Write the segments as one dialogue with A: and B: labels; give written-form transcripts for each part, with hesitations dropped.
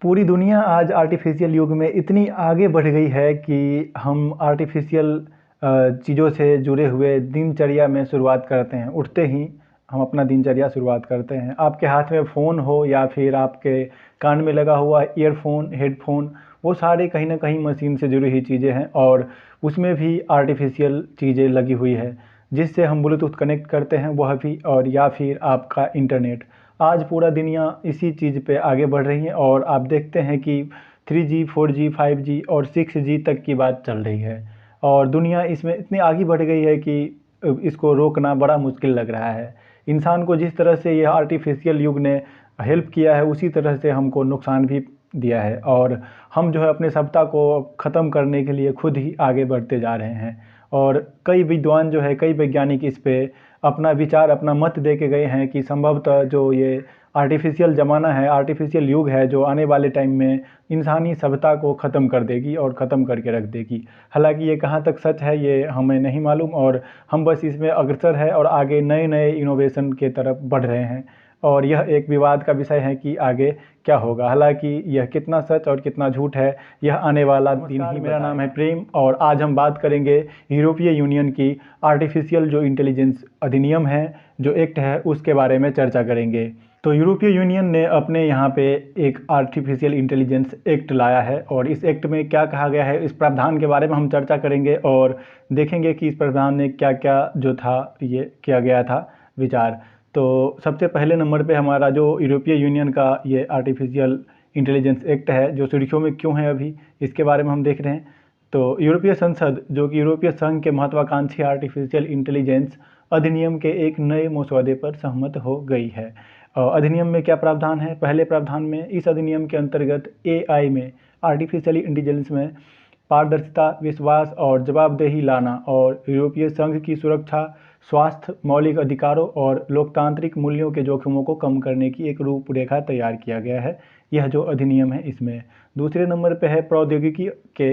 A: पूरी दुनिया आज आर्टिफिशियल युग में इतनी आगे बढ़ गई है कि हम आर्टिफिशियल चीज़ों से जुड़े हुए दिनचर्या में शुरुआत करते हैं। उठते ही हम अपना दिनचर्या शुरुआत करते हैं। आपके हाथ में फ़ोन हो या फिर आपके कान में लगा हुआ ईयरफ़ोन, हेडफ़ोन, वो सारे कहीं न कहीं मशीन से जुड़ी हुई चीज़ें हैं और उसमें भी आर्टिफिशियल चीज़ें लगी हुई है, जिससे हम ब्लूटूथ कनेक्ट करते हैं वह भी, और या फिर आपका इंटरनेट। आज पूरा दुनिया इसी चीज़ पे आगे बढ़ रही है और आप देखते हैं कि 3G, 4G, 5G और 6G तक की बात चल रही है और दुनिया इसमें इतनी आगे बढ़ गई है कि इसको रोकना बड़ा मुश्किल लग रहा है। इंसान को जिस तरह से यह आर्टिफिशियल युग ने हेल्प किया है, उसी तरह से हमको नुकसान भी दिया है और हम जो है अपने सभ्यता को ख़त्म करने के लिए खुद ही आगे बढ़ते जा रहे हैं। और कई विद्वान जो है, कई वैज्ञानिक इस पे अपना विचार, अपना मत दे के गए हैं कि संभवतः जो ये आर्टिफिशियल ज़माना है, आर्टिफिशियल युग है, जो आने वाले टाइम में इंसानी सभ्यता को ख़त्म कर देगी और ख़त्म करके रख देगी। हालांकि ये कहाँ तक सच है ये हमें नहीं मालूम और हम बस इसमें अग्रसर है और आगे नए नए इनोवेशन के तरफ बढ़ रहे हैं और यह एक विवाद का विषय है कि आगे क्या होगा। हालांकि यह कितना सच और कितना झूठ है, यह आने वाला दिन ही। मेरा नाम है प्रेम और आज हम बात करेंगे यूरोपीय यूनियन की आर्टिफिशियल जो इंटेलिजेंस अधिनियम है, जो एक्ट है, उसके बारे में चर्चा करेंगे। तो यूरोपीय यूनियन ने अपने यहाँ पे एक आर्टिफिशियल इंटेलिजेंस एक्ट लाया है और इस एक्ट में क्या कहा गया है, इस प्रावधान के बारे में हम चर्चा करेंगे और देखेंगे कि इस प्रावधान में क्या क्या जो था ये किया गया था विचार। तो सबसे पहले नंबर पे हमारा जो यूरोपीय यूनियन का ये आर्टिफिशियल इंटेलिजेंस एक्ट है, जो सुर्खियों में क्यों है अभी, इसके बारे में हम देख रहे हैं। तो यूरोपीय संसद, जो कि यूरोपीय संघ के महत्वाकांक्षी आर्टिफिशियल इंटेलिजेंस अधिनियम के एक नए मसौदे पर सहमत हो गई है। अधिनियम में क्या प्रावधान है? पहले प्रावधान में इस अधिनियम के अंतर्गत एआई में, आर्टिफिशियल इंटेलिजेंस में पारदर्शिता, विश्वास और जवाबदेही लाना और यूरोपीय संघ की सुरक्षा, स्वास्थ्य, मौलिक अधिकारों और लोकतांत्रिक मूल्यों के जोखिमों को कम करने की एक रूपरेखा तैयार किया गया है। यह जो अधिनियम है इसमें दूसरे नंबर पर है प्रौद्योगिकी के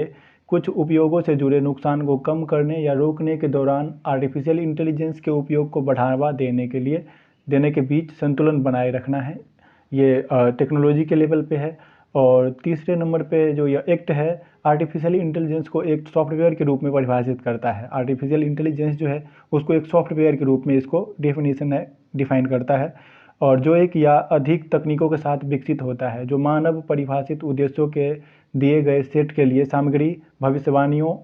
A: कुछ उपयोगों से जुड़े नुकसान को कम करने या रोकने के दौरान आर्टिफिशियल इंटेलिजेंस के उपयोग को बढ़ावा देने के बीच संतुलन बनाए रखना है। ये टेक्नोलॉजी के लेवल पे है। और तीसरे नंबर पे जो यह एक्ट है, आर्टिफिशियल इंटेलिजेंस को एक सॉफ्टवेयर के रूप में परिभाषित करता है। आर्टिफिशियल इंटेलिजेंस जो है उसको एक सॉफ्टवेयर के रूप में इसको डिफाइन करता है और जो एक या अधिक तकनीकों के साथ विकसित होता है, जो मानव परिभाषित उद्देश्यों के दिए गए सेट के लिए सामग्री, भविष्यवाणियों,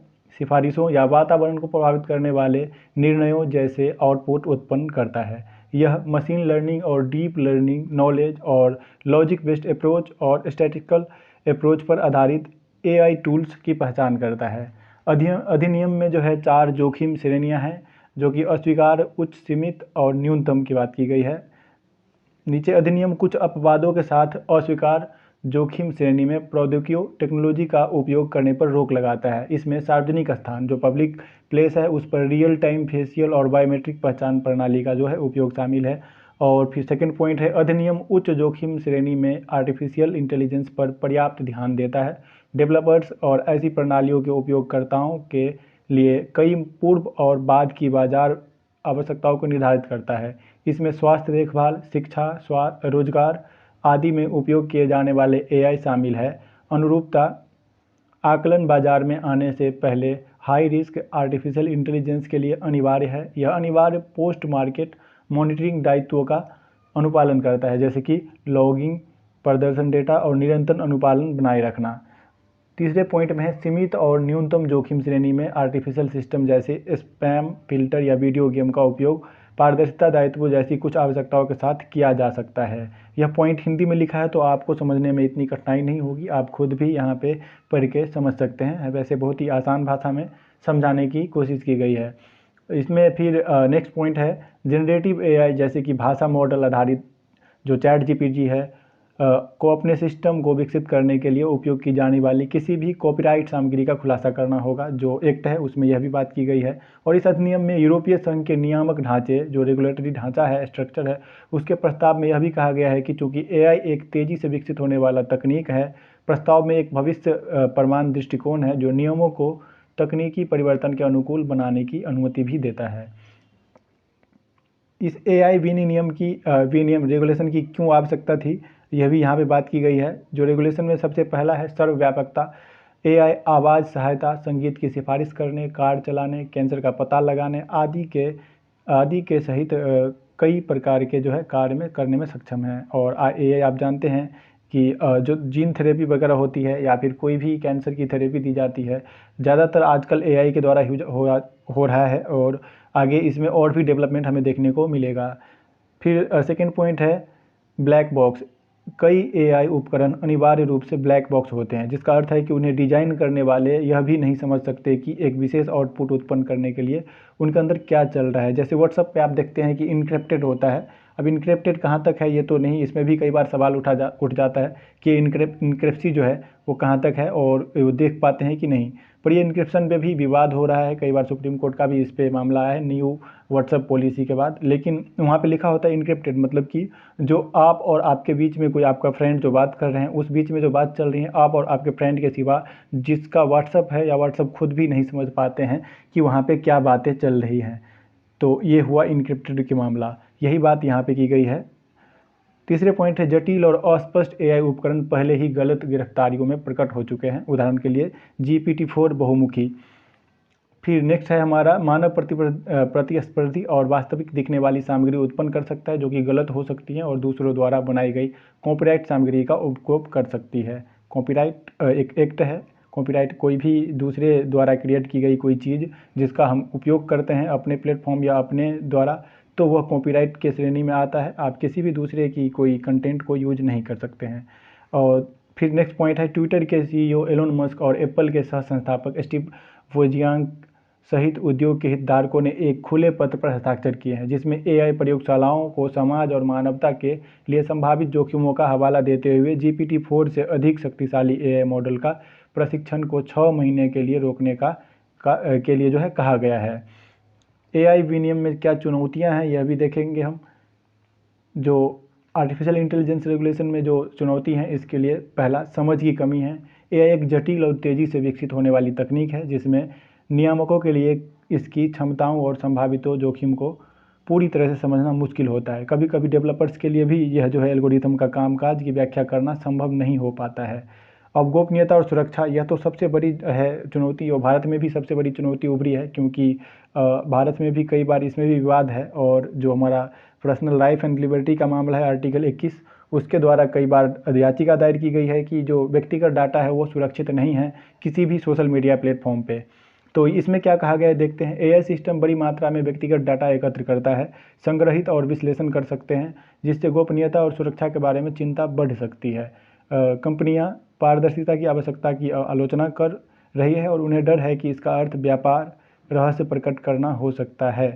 A: सिफारिशों या वातावरण को प्रभावित करने वाले निर्णयों जैसे आउटपुट उत्पन्न करता है। यह मशीन लर्निंग और डीप लर्निंग, नॉलेज और लॉजिक बेस्ड अप्रोच और स्टैटिस्टिकल अप्रोच पर आधारित एआई टूल्स की पहचान करता है। अधिनियम में जो है 4 जोखिम श्रेणियां हैं, जो कि अस्वीकार, उच्च, सीमित और न्यूनतम की बात की गई है। नीचे अधिनियम कुछ अपवादों के साथ अस्वीकार जोखिम श्रेणी में प्रौद्योगिकी टेक्नोलॉजी का उपयोग करने पर रोक लगाता है। इसमें सार्वजनिक स्थान, जो पब्लिक प्लेस है, उस पर रियल टाइम फेशियल और बायोमेट्रिक पहचान प्रणाली का जो है उपयोग शामिल है। और फिर सेकंड पॉइंट है, अधिनियम उच्च जोखिम श्रेणी में आर्टिफिशियल इंटेलिजेंस पर पर्याप्त ध्यान देता है। डेवलपर्स और ऐसी प्रणालियों के उपयोगकर्ताओं के लिए कई पूर्व और बाद की बाजार आवश्यकताओं को निर्धारित करता है। इसमें स्वास्थ्य देखभाल, शिक्षा, रोजगार आदि में उपयोग किए जाने वाले एआई शामिल है। अनुरूपता आकलन बाजार में आने से पहले हाई रिस्क आर्टिफिशियल इंटेलिजेंस के लिए अनिवार्य है। यह अनिवार्य पोस्ट मार्केट मॉनिटरिंग दायित्वों का अनुपालन करता है, जैसे कि लॉगिंग, प्रदर्शन डेटा और निरंतर अनुपालन बनाए रखना। तीसरे पॉइंट में है सीमित और न्यूनतम जोखिम श्रेणी में आर्टिफिशियल सिस्टम जैसे स्पैम फिल्टर या वीडियो गेम का उपयोग पारदर्शिता दायित्व जैसी कुछ आवश्यकताओं के साथ किया जा सकता है। यह पॉइंट हिंदी में लिखा है तो आपको समझने में इतनी कठिनाई नहीं होगी, आप खुद भी यहाँ पे पढ़ के समझ सकते हैं। वैसे बहुत ही आसान भाषा में समझाने की कोशिश की गई है। इसमें फिर नेक्स्ट पॉइंट है जनरेटिव एआई, जैसे कि भाषा मॉडल आधारित जो चैट जीपीटी है को अपने सिस्टम को विकसित करने के लिए उपयोग की जाने वाली किसी भी कॉपीराइट सामग्री का खुलासा करना होगा। जो एक्ट है उसमें यह भी बात की गई है। और इस अधिनियम में यूरोपीय संघ के नियामक ढांचे, जो रेगुलेटरी ढांचा है, स्ट्रक्चर है, उसके प्रस्ताव में यह भी कहा गया है कि चूंकि एआई एक तेजी से विकसित होने वाला तकनीक है, प्रस्ताव में एक भविष्य प्रमाण दृष्टिकोण है जो नियमों को तकनीकी परिवर्तन के अनुकूल बनाने की अनुमति भी देता है। इस एआई विनियम रेगुलेशन की क्यों आवश्यकता थी? यह भी यहाँ पे बात की गई है। जो रेगुलेशन में सबसे पहला है सर्वव्यापकता। एआई आवाज़ सहायता, संगीत की सिफारिश करने, कार चलाने, कैंसर का पता लगाने आदि के सहित कई प्रकार के जो है कार्य में करने में सक्षम है। और एआई आप जानते हैं कि जो जीन थेरेपी वगैरह होती है या फिर कोई भी कैंसर की थेरेपी दी जाती है, ज़्यादातर आजकल एआई के द्वारा यूज हो रहा है और आगे इसमें और भी डेवलपमेंट हमें देखने को मिलेगा। फिर सेकंड पॉइंट है ब्लैक बॉक्स। कई एआई उपकरण अनिवार्य रूप से ब्लैक बॉक्स होते हैं, जिसका अर्थ है कि उन्हें डिजाइन करने वाले यह भी नहीं समझ सकते कि एक विशेष आउटपुट उत्पन्न करने के लिए उनके अंदर क्या चल रहा है। जैसे व्हाट्सएप पे आप देखते हैं कि इनक्रिप्टेड होता है। अब इनक्रिप्टेड कहाँ तक है ये तो नहीं, इसमें भी कई बार सवाल उठ जाता है कि इनक्रिप्सी जो है वो कहाँ तक है और वो देख पाते हैं कि नहीं। पर ये इनक्रिप्शन पे भी विवाद हो रहा है, कई बार सुप्रीम कोर्ट का भी इस पे मामला आया है न्यू व्हाट्सएप पॉलिसी के बाद। लेकिन वहाँ पे लिखा होता है इनक्रिप्टेड, मतलब कि जो आप और आपके बीच में कोई आपका फ्रेंड जो बात कर रहे हैं, उस बीच में जो बात चल रही है आप और आपके फ्रेंड के सिवा जिसका व्हाट्सएप है या व्हाट्सएप खुद भी नहीं समझ पाते हैं कि वहाँ पे क्या बातें चल रही हैं। तो ये हुआ इनक्रिप्टेड के मामला, यही बात यहाँ पे की गई है। तीसरे पॉइंट है जटिल और अस्पष्ट एआई उपकरण पहले ही गलत गिरफ्तारियों में प्रकट हो चुके हैं। उदाहरण के लिए GPT-4 बहुमुखी। फिर नेक्स्ट है हमारा मानव प्रतिस्पर्धी और वास्तविक दिखने वाली सामग्री उत्पन्न कर सकता है जो कि गलत हो सकती है और दूसरों द्वारा बनाई गई कॉपीराइट सामग्री का उपयोग कर सकती है। कॉपीराइट एक एक्ट है। कॉपीराइट कोई भी दूसरे द्वारा क्रिएट की गई कोई चीज़ जिसका हम उपयोग करते हैं अपने प्लेटफॉर्म या अपने द्वारा, तो वह कॉपीराइट के श्रेणी में आता है। आप किसी भी दूसरे की कोई कंटेंट को यूज नहीं कर सकते हैं। और फिर नेक्स्ट पॉइंट है ट्विटर के CEO एलोन मस्क और एप्पल के सह संस्थापक स्टीव वोजियान सहित उद्योग के हितधारकों ने एक खुले पत्र पर हस्ताक्षर किए हैं, जिसमें एआई प्रयोगशालाओं को समाज और मानवता के लिए संभावित जोखिमों का हवाला देते हुए GPT-4 से अधिक शक्तिशाली एआई मॉडल का प्रशिक्षण को 6 महीने के लिए रोकने के लिए जो है कहा गया है। एआई विनियम में क्या चुनौतियां हैं यह भी देखेंगे हम। जो आर्टिफिशियल इंटेलिजेंस रेगुलेशन में जो चुनौती हैं इसके लिए पहला समझ की कमी है। एआई एक जटिल और तेज़ी से विकसित होने वाली तकनीक है जिसमें नियामकों के लिए इसकी क्षमताओं और संभावित जोखिम को पूरी तरह से समझना मुश्किल होता है। कभी कभी डेवलपर्स के लिए भी यह जो है एल्गोरिथम का कामकाज की व्याख्या करना संभव नहीं हो पाता है। अब गोपनीयता और सुरक्षा, यह तो सबसे बड़ी है चुनौती और भारत में भी सबसे बड़ी चुनौती उभरी है, क्योंकि भारत में भी कई बार इसमें भी विवाद है। और जो हमारा पर्सनल लाइफ एंड लिबर्टी का मामला है आर्टिकल 21, उसके द्वारा कई बार याचिका दायर की गई है कि जो व्यक्तिगत डाटा है वो सुरक्षित नहीं है किसी भी सोशल मीडिया प्लेटफॉर्म पे। तो इसमें क्या कहा गया है देखते हैं। एआई सिस्टम बड़ी मात्रा में व्यक्तिगत डाटा एकत्र करता है, संग्रहित और विश्लेषण कर सकते हैं, जिससे गोपनीयता और सुरक्षा के बारे में चिंता बढ़ सकती है। कंपनियां पारदर्शिता की आवश्यकता की आलोचना कर रही है और उन्हें डर है कि इसका अर्थ व्यापार रहस्य प्रकट करना हो सकता है।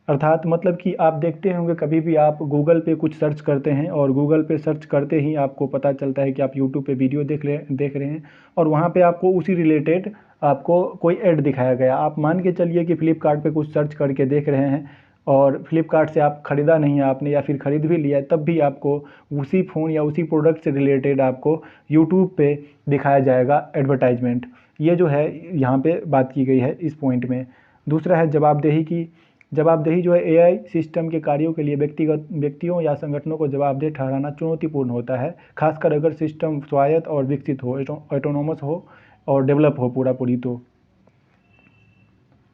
A: अर्थात मतलब कि आप देखते होंगे कभी भी आप गूगल पे कुछ सर्च करते हैं और गूगल पे सर्च करते ही आपको पता चलता है कि आप यूट्यूब पे वीडियो देख रहे हैं और वहाँ पे आपको उसी रिलेटेड आपको कोई ऐड दिखाया गया। आप मान के चलिए कि फ्लिपकार्ट पे कुछ सर्च करके देख रहे हैं और फ्लिपकार्ट से आप ख़रीदा नहीं है आपने या फिर ख़रीद भी लिया है, तब भी आपको उसी फ़ोन या उसी प्रोडक्ट से रिलेटेड आपको यूट्यूब पे दिखाया जाएगा एडवर्टाइजमेंट। ये जो है यहाँ पे बात की गई है इस पॉइंट में। दूसरा है जवाबदेही की। जवाबदेही जो है एआई सिस्टम के कार्यों के लिए व्यक्तियों या संगठनों को जवाबदेह ठहराना चुनौतीपूर्ण होता है, खासकर अगर सिस्टम स्वायत्त और विकसित हो, ऑटोनोमस हो और डेवलप हो पूरी। तो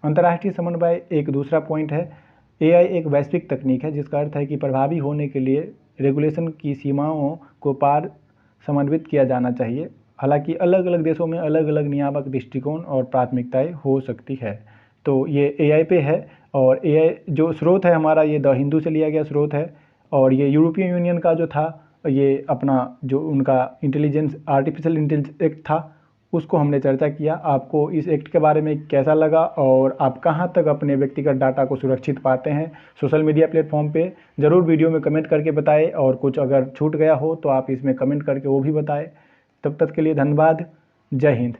A: अंतर्राष्ट्रीय समन्वय एक दूसरा पॉइंट है। एआई एक वैश्विक तकनीक है जिसका अर्थ है कि प्रभावी होने के लिए रेगुलेशन की सीमाओं को पार समन्वित किया जाना चाहिए। हालांकि अलग अलग देशों में अलग अलग नियामक दृष्टिकोण और प्राथमिकताएं हो सकती है। तो ये एआई पे है और एआई जो स्रोत है हमारा ये द हिंदू से लिया गया स्रोत है और ये यूरोपियन यूनियन का जो था ये अपना जो उनका आर्टिफिशियल इंटेलिजेंस एक्ट था उसको हमने चर्चा किया। आपको इस एक्ट के बारे में कैसा लगा और आप कहाँ तक अपने व्यक्तिगत डाटा को सुरक्षित पाते हैं सोशल मीडिया प्लेटफॉर्म पे, ज़रूर वीडियो में कमेंट करके बताएं और कुछ अगर छूट गया हो तो आप इसमें कमेंट करके वो भी बताएं। तब तक के लिए धन्यवाद। जय हिंद।